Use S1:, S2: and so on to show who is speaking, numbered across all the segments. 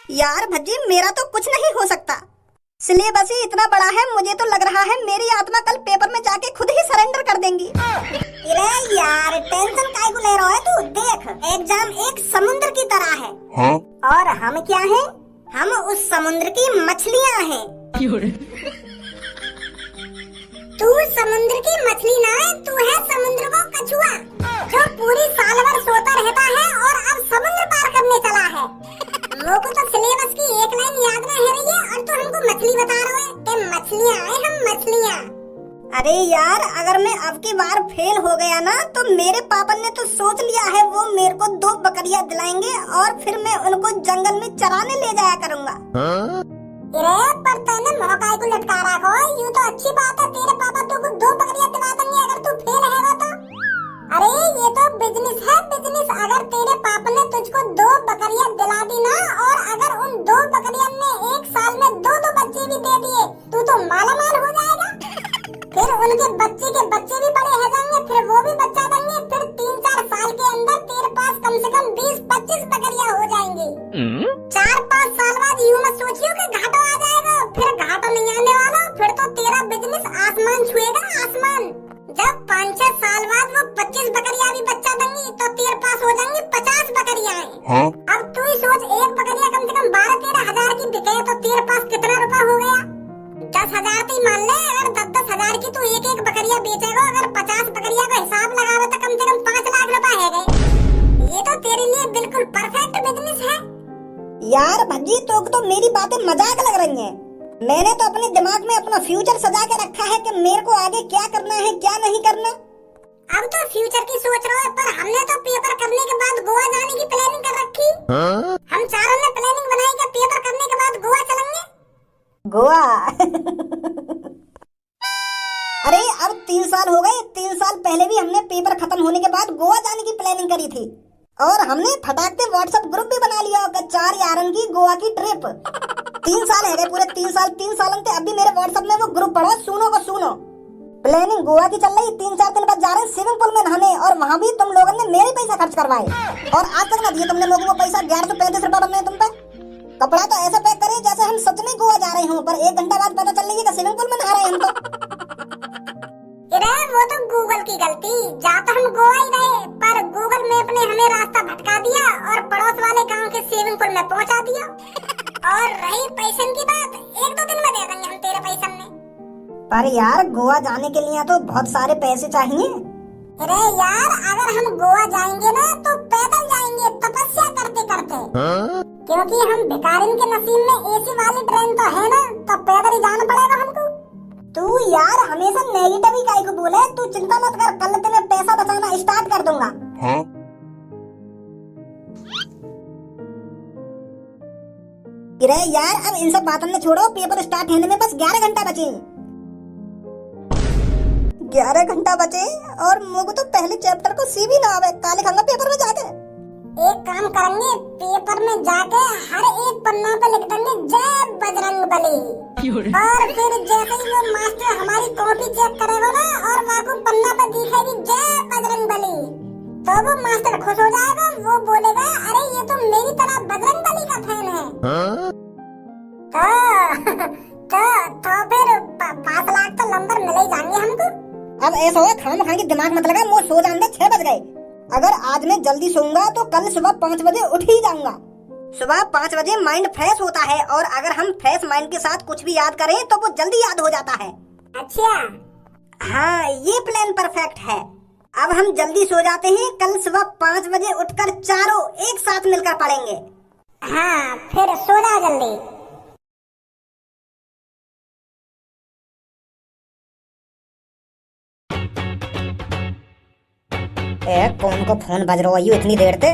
S1: यार भज्जी, मेरा तो कुछ नहीं हो सकता। सिलेबस ही इतना बड़ा है, मुझे तो लग रहा है मेरी आत्मा कल पेपर में जाके खुद ही सरेंडर कर देंगी।
S2: अरे यार, टेंशन काहे को ले रहा है तू? देख, एग्जाम एक समुद्र की तरह है।
S3: हाँ?
S2: और हम क्या हैं? हम उस समुद्र की मछलियाँ हैं। तू समुद्र की मछली ना है, तू है समुद्र का कछुआ जो पूरी साल भर सोता रहता है और अब समुद्र पार करने चला है। लोगों तो सिलेबस की एक लाइन याद नहीं रही है और तू हमको मछली बता रहे हो। ते मछलियाँ हैं, हम मछलियाँ।
S1: अरे यार, अगर मैं अब की बार फेल हो गया ना तो मेरे पापा ने तो सोच लिया है वो मेरे को 2 बकरियां दिलाएंगे और फिर मैं उनको जंगल में चराने ले जाया करूँगा।
S2: अरे पर तूने मौका को लटका रखा है, यूँ तो अच्छी बात है। तेरे पापा तुमको 2 बकरियां दिला देंगे अगर तू फेल है तो। अरे ये तो बिजनेस है, बिजनेस। अगर तेरे पापा ने तुझको 2 बकरियां दिला दी ना और अगर उन 2 बकरियों ने एक साल में 2 बच्चे भी दे दिए, तू तो माला माल हो जाएगा। फिर उनके बच्चे के बच्चे भी बड़े हो जाएंगे, फिर वो भी बच्चा देंगे। फिर 3-4 साल के अंदर तेरे पास कम से कम 20-25 बकरियां हो जाएंगी। 4-5 साल बाद यूँ मत सोचियो कि घाटा आ जाएगा। फिर घाटा नहीं आने वाला, फिर तो तेरा बिजनेस आसमान छुएगा, आसमान। जब 5-6 साल बाद वो 25 बकरियां भी बच्चा देंगी तो तेरे पास हो जाएंगी 50 बकरियां।
S3: हाँ?
S2: अब तू ही सोच, एक बकरिया कम से कम 12-13 हजार की बिके तो तेरे पास कितना रुपया हो गया? 10,000 तो मान ले। अगर 10-10 हजार की तू एक बकरिया बेचेगा, अगर 50 बकरिया का हिसाब लगावे तो कम से कम 5 लाख रुपए है गए। ये तो तेरे लिए बिल्कुल परफेक्ट बिजनेस है।
S1: यार भज्जी, तो मेरी बातें मजाक लग रही हैं। मैंने तो अपने दिमाग में अपना फ्यूचर सजा के रखा है कि मेरे को आगे क्या करना है क्या नहीं करना।
S2: अब तो फ्यूचर की सोच रहा है, पर हमने तो पेपर करने के बाद गोवा जाने की प्लानिंग कर रखी।
S3: हाँ?
S2: हम चारों ने प्लानिंग बनाई कि पेपर करने के बाद गोवा चलेंगे।
S1: गोवा? अरे अब 3 साल हो गए। 3 साल पहले भी हमने पेपर खत्म होने के बाद गोवा जाने की प्लानिंग करी थी और हमने फटाक से व्हाट्सएप ग्रुप भी बना लिया होगा, 4 यारन की गोवा की ट्रिप। 3 साल है गए, पूरे 3 साल। 3 साल अंते अभी मेरे व्हाट्सएप में वो ग्रुप पड़ा, सुनो को सुनो। प्लानिंग गोवा की चल रही। 3-4 दिन बाद जा रहे हैं स्विमिंग पूल में नहाने और वहाँ भी तुम लोगों ने मेरे पैसा खर्च करवाए और आज तक ना दिए तुमने लोगों को पैसा। 1135 रुपए बनने तुम पे। कपड़ा तो ऐसा पैक करे जैसे हम सच में गोवा जा रहे हो, पर 1 घंटा बाद पता चल रही है कि स्विमिंग पूल में नहा रहे हैं हम तो।
S2: अरे वो तो गूगल की गलती। जा तो हम गोवा ही गए, पर गूगल मैप ने हमें रास्ता भटका दिया और पड़ोस वाले गांव के स्विमिंग पूल में पहुंचा दिया। और रही पैसे की बात, 1-2 दिन में दे देंगे हम तेरे पैसे में।
S1: पर यार गोवा जाने के लिए तो बहुत सारे पैसे चाहिए।
S2: अरे यार, अगर हम गोवा जाएंगे ना तो पैदल जाएंगे, तपस्या करते करते।
S3: हाँ?
S2: क्योंकि हम भिखारिन के नसीब में एसी वाली ट्रेन तो है ना, तो पैदल ही जाना पड़ेगा हमको।
S1: तू यार हमेशा नेगेटिव ही काहे को बोले। तू चिंता मत कर, कल तेरे पैसा बचाना स्टार्ट कर दूंगा।
S3: हाँ?
S1: अरे यार, अब इन सब बातों में छोड़ो। पेपर स्टार्ट होने में बस 11 घंटा बचे। 11 घंटा बचे और मुझको तो पहले चैप्टर को सी भी ना आवे। काले खाऊंगा पेपर में जाके।
S2: एक काम करेंगे, पेपर में जाके हर एक पन्ना पे लिख देंगे जय बजरंग बली। और फिर जैसे ही वो मास्टर हमारी कॉपी चेक करेगा ना और वहाँ को पन्ना पे दिखेगी जय बजरंग बली, तो वो मास्टर खुश हो जाएगा। वो बोलेगा अरे ये तो मेरी तरह बजरंग बली का फैन है।
S3: हाँ?
S2: तो फिर 5 लाख तो नंबर मिले ही जाएंगे हमको।
S1: अब ऐसा हो, खाम खा के दिमाग मत लगा। मुझे सो जाने दे, 6 बज गए। अगर आज मैं जल्दी सोऊंगा तो कल सुबह 5 बजे उठ ही जाऊंगा। सुबह 5 बजे माइंड फ्रेश होता है और अगर हम फ्रेश माइंड के साथ कुछ भी याद करें तो वो जल्दी याद हो जाता है।
S2: अच्छा
S1: हाँ, ये प्लान परफेक्ट है। अब हम जल्दी सो जाते हैं, कल सुबह 5 बजे उठकर चारों एक साथ मिलकर पढ़ेंगे।
S2: हाँ, फिर सो जा जल्दी।
S1: कौन को फोन बज रहा है इतनी देर से?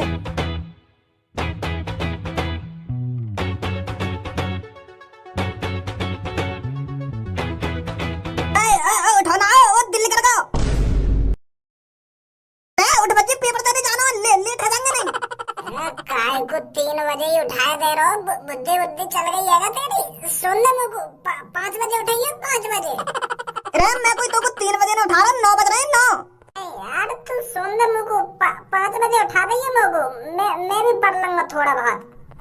S1: उठाना है, वो दिल्ली कर गो। उठ बच्चे, पेपर देने जाना है, लेट हो जाएंगे नहीं।
S2: काय को 3 बजे ही उठाए दे रहा हो, बुद्धि चल गई है तेरी। सुन ले मुझको, 5 बजे उठाइए, 5 बजे।
S1: अरे मैं कोई तो 3 बजे नहीं उठा रहा, 9 बज रहे हैं, 9।
S2: यार तू सुन ले मुझको, 5 बजे उठा दइए मुझको। मैं भी पढ़ लूंगा थोड़ा बहुत।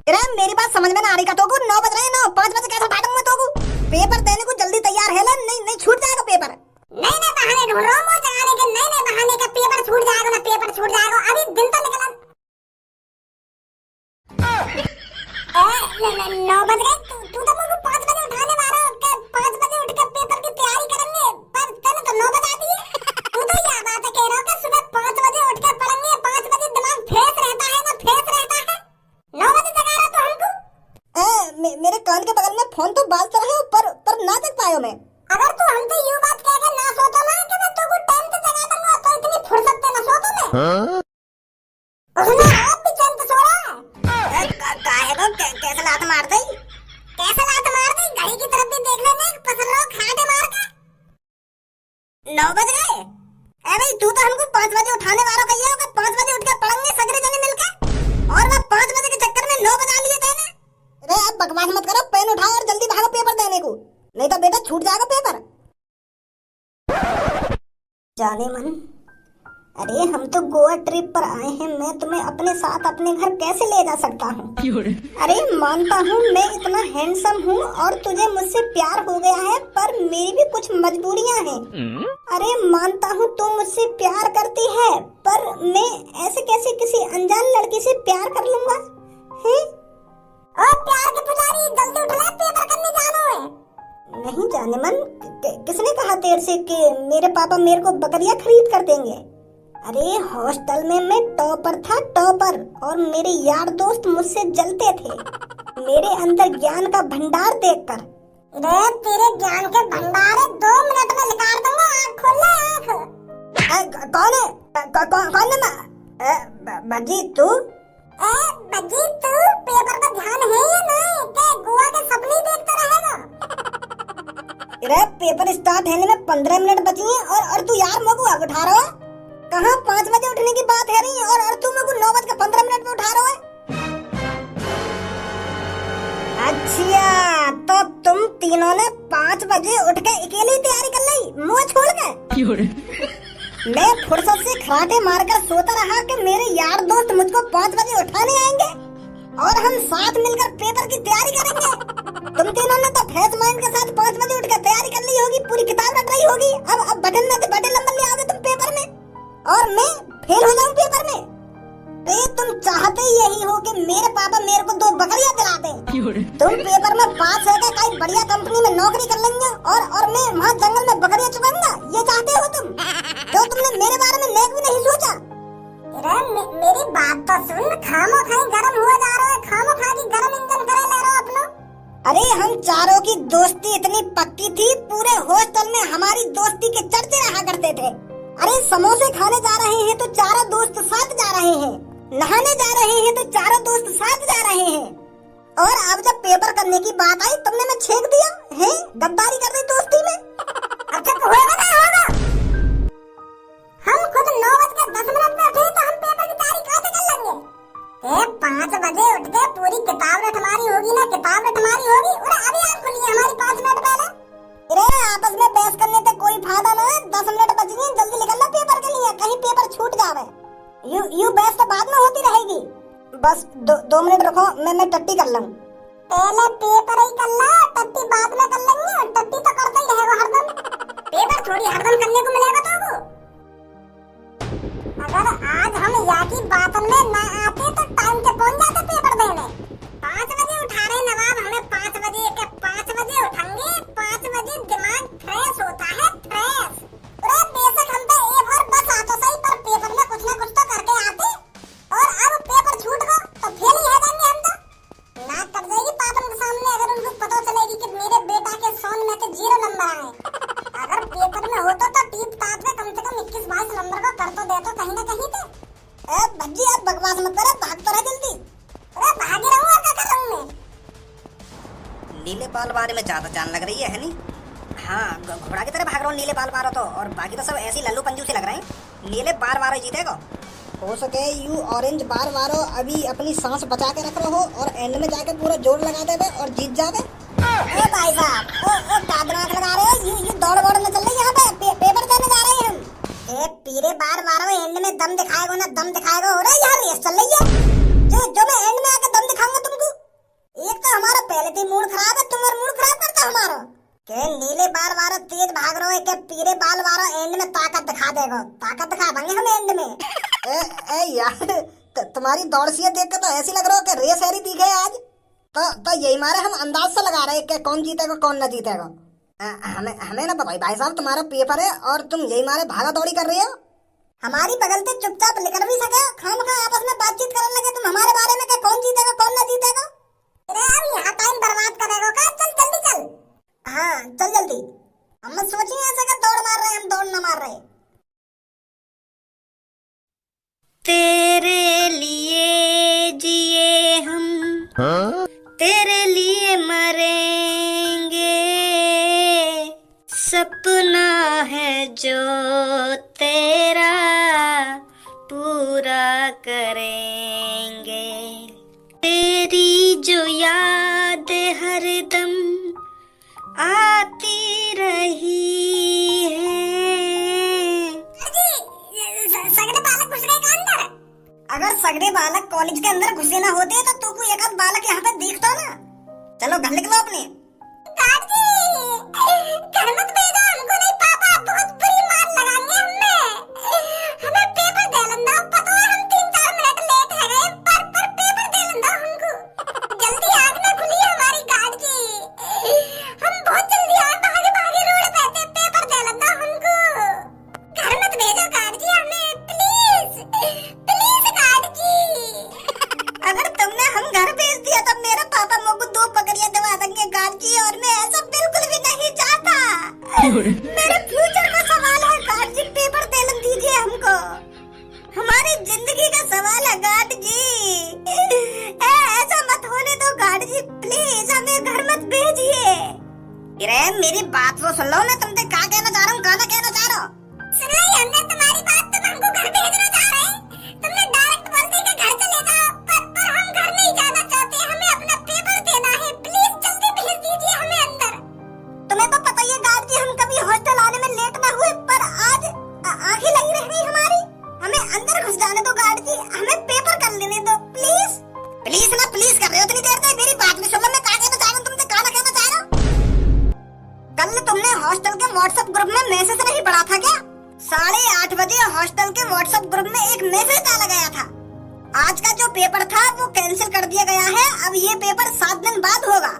S1: अरे मेरी बात समझ में ना आ रही का तो 9 बज रहे हैं, 5 बजे कैसे उठा दूंगा तो पेपर देने को जल्दी तैयार है। नहीं नहीं छूट जाएगा पेपर।
S2: नहीं नहीं बहाने ढूंढ रहा हूँ मुंह जगाने के। नहीं नहीं बहाने का पेपर छूट जाएगा ना, पेपर छूट जाएगा। अभी दिन तो निकला। 9 बज गए। तू तो मुझे 5 बजे उठाने वाला हो कि 5 बजे उठ कर पेपर की तैयारी करेंगे, पर तूने तो 9 बजा दिए। तू तो यह बात कह रहा हो कि सुबह 5 बजे उठ कर पढ़ेंगे, 5 बजे दिमाग फ्रेश रहता है ना, फ्रेश रहता है। 9 बजे जगा रहा तो हमको।
S1: मेरे कान के बगल में फोन तो बाजता रहे पर ना देख पायो मैं।
S2: अगर तू हमसे यूं बात कह के ना सोता ना कि मैं तुझको टाइम से जगा दूंगा, तो इतनी फुर्सत से ना सोता मैं। उसने आप भी चंद सो रहा है।
S1: काहे को कैसे लात मार दई?
S2: कैसे लात मार दी? घड़ी की तरफ भी देख लेने, पसंद लो खाटे मार के।
S1: 9 बज गए। ए भाई तू तो हमको 5 बजे उठाने वाला कहिए होगा, 5 बजे उठ के पढ़ेंगे सगरे जने मिलकर, और मैं 5 बजे के चक्कर में 9 बजा लिए थे ना। अरे अब बकवास मत करो, पेन उठाओ और जल्दी भागो पेपर देने को, नहीं तो बेटा छूट जाएगा पेपर। जाने मन, अरे हम तो गोवा ट्रिप पर आए हैं, मैं तुम्हें अपने साथ अपने घर कैसे ले जा सकता हूँ? अरे मानता हूँ मैं इतना हैंडसम हूँ और तुझे मुझसे प्यार हो गया है, पर मेरी भी कुछ मजबूरियाँ हैं। अरे मानता हूँ तू मुझसे प्यार करती है, पर मैं ऐसे कैसे किसी अनजान लड़की से प्यार कर लूंगा? हैं?
S2: ओ प्यार के पुजारी, जल्दी उठ ले, पेपर करने जाना है।
S1: नहीं जाने मन, किसने कहा तेरे से कि मेरे पापा मेरे को बकरियां खरीद कर देंगे? अरे हॉस्टल में मैं टॉपर था, टॉपर, और मेरे यार दोस्त मुझसे जलते थे मेरे अंदर ज्ञान का भंडार देखकर।
S2: अरे तेरे ज्ञान के भंडार 2 मिनट में निकाल दूंगा, आँख खोल ले आँख।
S1: कौन है? कौन है? बजी तू?
S2: बजी तू, पेपर पर ध्यान है या नहीं कि गोवा के सपने देखता रहेगा?
S1: अरे पेपर स्टार्ट होने में 15 मिनट बची हैं और तू यार मुझको अब उठा रहा है? कहाँ 5 बजे उठने की बात है रही और तू मुझको 9:15 पे उठा रहा है? अच्छा तो तुम तीनों ने 5 बजे उठ के अकेली तैयारी कर ली मुँह छोड़ के? मैं फुर्सत से खराटे मारकर सोता रहा कि मेरे यार दोस्त मुझको 5 बजे उठाने आएंगे और हम साथ मिलकर पेपर की तैयारी करेंगे। तुम तीनों ने तो फ्रेश माइंड के साथ 5 बजे उठकर तैयारी कर ली होगी, पूरी किताब रट रही होगी। अब बटन में बटन नंबर ले आओगे तुम पेपर में और मैं फेल हो जाऊं पेपर में। अरे तुम चाहते ही यही हो कि मेरे पापा मेरे को 2 बकरियां दिला दें। तुम पेपर में पास है कि कहीं बढ़िया कंपनी में नौकरी कर लेंगे और मैं वहाँ जंगल में बकरियां चुकाऊंगा, ये चाहते हो तुम? तो तुमने मेरे बारे में नेक भी नहीं सोचा।
S2: मेरी बात तो सुन, खामोखाई गरम हुआ जा रहा है, खामोखाई गरम इंजन करे ले रहा अपना।
S1: अरे हम चारों की दोस्ती इतनी पक्की थी, पूरे हॉस्टल में हमारी दोस्ती के चर्चे रहा करते थे। अरे समोसे खाने जा रहे हैं तो चारों दोस्त साथ जा रहे हैं, नहाने जा रहे हैं तो चारों दोस्त साथ जा रहे हैं, और अब जब पेपर करने की बात आई तुमने मैं छेक दिया है, गद्दारी कर रही दोस्ती में।
S2: अच्छा तो होगा ना होगा। हम खुद 9:10 पे उठे तो हम पेपर की तैयारी कैसे कर लेंगे? 5 बजे उठ के पूरी किताब रटमारी होगी ना, किताब रटमारी होगी। और अभी आप खुली हमारी 5 मिनट पहले।
S1: अरे आपस में बहस करने से कोई फायदा ना है, 10 मिनट बच गए, जल्दी निकलना पेपर के लिए, कहीं पेपर छूट जावे। यू बहस तो बाद में होती रहेगी। बस 2 मिनट रखो, मैं टट्टी कर लूं।
S2: पहले पेपर ही कर ला, टट्टी बाद में कर लेंगे। टट्टी तो करते ही रहेगा हरदम, पेपर थोड़ी हरदम करने को मिलेगा तुमको। अगर आज हम या की बातन में ना आते तो टाइम से पहुंच जाते पेपर देने। 5 बजे उठा रहे नवाब हमें, 5 बजे के 5 बजे उठेंगे। 5 बजे दिमाग फ्रेश होता है, फ्रेश। अरे बेशक हम पे एक बार बस आ तो सही, पर पेपर में कुछ ना कुछ तो करके आते। और अब पेपर छूट गया तो फेल ही हो जाएंगे हम तो। नाक कट जाएगी पापन के सामने अगर उनको पता चलेगी कि मेरे बेटा के 100 में से 0 नंबर आए। अगर पेपर में होता तो टीप टाप में कम से कम 21-22 नंबर को कर तो देता कहीं ना कहीं पे।
S1: भज्जी आप बकवास मत करो, भाग तो रहे जल्दी।
S2: अरे भागी रहूं और क्या कर रहा हूं मैं?
S3: नीले बाल बारे में ज्यादा जान लग रही है नहीं? हाँ घोड़ा की तरह भाग रहा हूँ नीले बाल बारो तो, और बाकी तो सब ऐसी लल्लू पंजू से लग रहे हैं। नीले बार बारो जीतेगा।
S1: हो सके यू ऑरेंज बार बारो अभी अपनी सांस बचा के रख रहो और एंड में जाके पूरा जोर लगा देवे और जीत जावे।
S2: ओ भाई साहब, ओ दादनाक लगा रहे हो। यू दौड़ दौड़ में चल रही यहाँ पे, पेपर देने जा रहे हैं हम। पीरे बार बारो एंड में दम दिखाएगा ना, दम दिखाएगा। हो रहा है यार, रेस चल रही है। जो मैं एंड में आके दम दिखाऊंगा तुमको।
S1: हमारा पहले से मूड खराब है, तुम और मूड खराब करता हमारा। के नीले बाल वाला तेज भाग रहे हो, के पीले बाल वाला एंड में ताकत दिखा देगा, ताकत दिखा देंगे हम एंड में। ए यार तुम्हारी दौड़ सी देख के तो ऐसी लग रहा हो कि रेस हैरी दिखे आज। तो यही मारे हम अंदाज से लगा रहे कि कौन जीतेगा कौन न जीतेगा। हमें ना पता भाई साहब, तुम्हारा पेपर है और तुम यही मारे भागा दौड़ी कर रहे हो। हमारी बगल से चुपचाप निकल भी सके, खामखा आपस में बातचीत करने लगे तुम हमारे बारे में कि कौन जीतेगा कौन न जीतेगा।
S2: अरे अब यहाँ टाइम बर्बाद करेगा का? चल जल्दी चल।
S1: हाँ चल जल्दी। हम सोचिए ऐसे कि दौड़ मार रहे, हम दौड़ न मार रहे।
S3: तेरे लिए जिए हम, तेरे लिए मरेंगे, सपना है जो तेरा पूरा करेंगे, तेरी जो याद हरदम आती रही है।
S2: सगड़े बालक घुस गए का अंदर?
S1: अगर सगड़े बालक कॉलेज के अंदर घुसे ना होते तो तू कोई एक आध बालक यहाँ पे दिखता ना। चलो घर निकलो अपने।
S2: गार्ड जी, घर मत भेजो हमको, नहीं पापा बहुत बुरी मार लगाएंगे हमें पेपर दे लेना। पता है हम 3-4 मिनट लेट है गए, पर पेपर दे लेना हमको। जल्दी आग ना खुली हमारी गार्ड जी, हम बहुत जल्दी आए, भागे भागे रोड पे थे, पेपर दे लेना हमको। घर मत भेजो गार्ड जी हमें, प्लीज प्लीज गार्ड जी।
S1: अगर तुमने हम घर भेज दिया तो मेरा पापा मुझको 2 पकड़ियां दबा देंगे गार्ड जी, और मैं ऐसा बिल्कुल भी नहीं चाहता। मेरे फ्यूचर का सवाल है गार्ड जी, पेपर दे दीजिए हमको, हमारी जिंदगी का सवाल है गार्ड जी। ऐसा मत होने दो गार्ड जी, प्लीज हमें घर मत भेजिए। अरे मेरी बात तो सुन लो, मैं तुमसे क्या कहना चाह रहा हूँ, कहना चाह रहा हूँ।
S2: सुनाई हमने तुम्हारी बात, तुम हमको घर भेजना चाह रहे हैं। तुमने डायरेक्ट बोल दिया कि घर चले जाओ, पर हम घर नहीं जाना चाहते, हमें अपना पेपर देना है, प्लीज जल्दी भेज दीजिए हमें अंदर।
S1: तुम्हें तो पता ही है गार्ड जी, हम कभी हॉस्टल आने में लेट ना हुए, पर आज आंखें लगी रह गई हमारी। हमें अंदर घुस जाने दो गार्ड जी, हमें पेपर कर लेने दो प्लीज। प्लीज ना प्लीज कर रहे हो इतनी देर से, मेरी बात में सुन लो, मैं क्या कहना चाह रहा हूँ, तुमसे क्या कहना चाह रहा हूँ। कल तुमने हॉस्टल के व्हाट्सएप ग्रुप में मैसेज नहीं पढ़ा था क्या? 8:30 बजे हॉस्टल के व्हाट्सएप ग्रुप में एक मैसेज डाला गया था, आज का जो पेपर था वो कैंसिल कर दिया गया है, अब ये पेपर 7 दिन बाद होगा।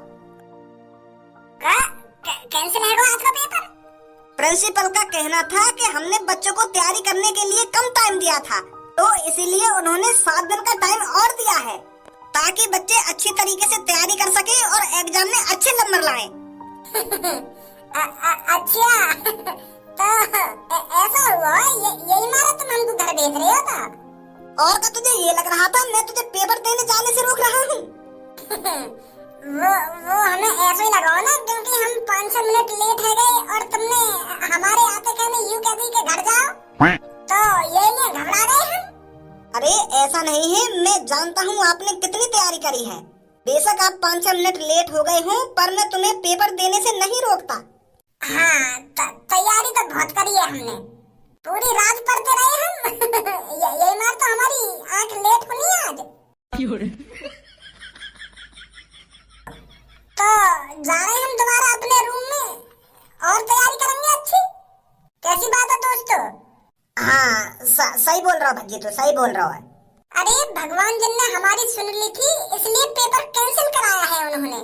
S2: कैंसिल है आज का पेपर?
S1: प्रिंसिपल का कहना था कि हमने बच्चों को तैयारी करने के लिए कम टाइम दिया था, तो इसीलिए उन्होंने 7 दिन का टाइम और दिया है, ताकि बच्चे अच्छी तरीके से तैयारी कर सके और एग्जाम में अच्छे नंबर लाएं।
S2: अच्छा तो ऐसा हुआ, यही मारा तुम हमको घर भेज रहे हो था?
S1: और क्या तुझे ये लग रहा था मैं तुझे पेपर देने जाने से रोक रहा हूँ?
S2: वो हमें ऐसे ही लगा ना, क्योंकि हम 5-6 मिनट लेट है गए और तुमने हमारे आते कहने यूं कह दी कि घर जाओ, तो ये लिए घबरा गए हम।
S1: अरे ऐसा नहीं है, मैं जानता हूँ आपने कितनी तैयारी करी है, बेशक आप 5-6 मिनट लेट हो गए हो, पर मैं तुम्हें पेपर देने से नहीं रोकता।
S2: हाँ तैयारी तो बहुत करी है हमने, पूरी रात पढ़ते रहे हम। ये मार तो हमारी आंख लेट खुली आज। तो जा रहे हैं हम दोबारा अपने रूम में और तैयारी करेंगे अच्छी। कैसी बात है दोस्तों?
S1: हाँ सही बोल रहा हो भज्जी, तो सही बोल रहा है।
S2: अरे भगवान जिन ने हमारी सुन ली थी, इसलिए पेपर कैंसिल कराया है उन्होंने।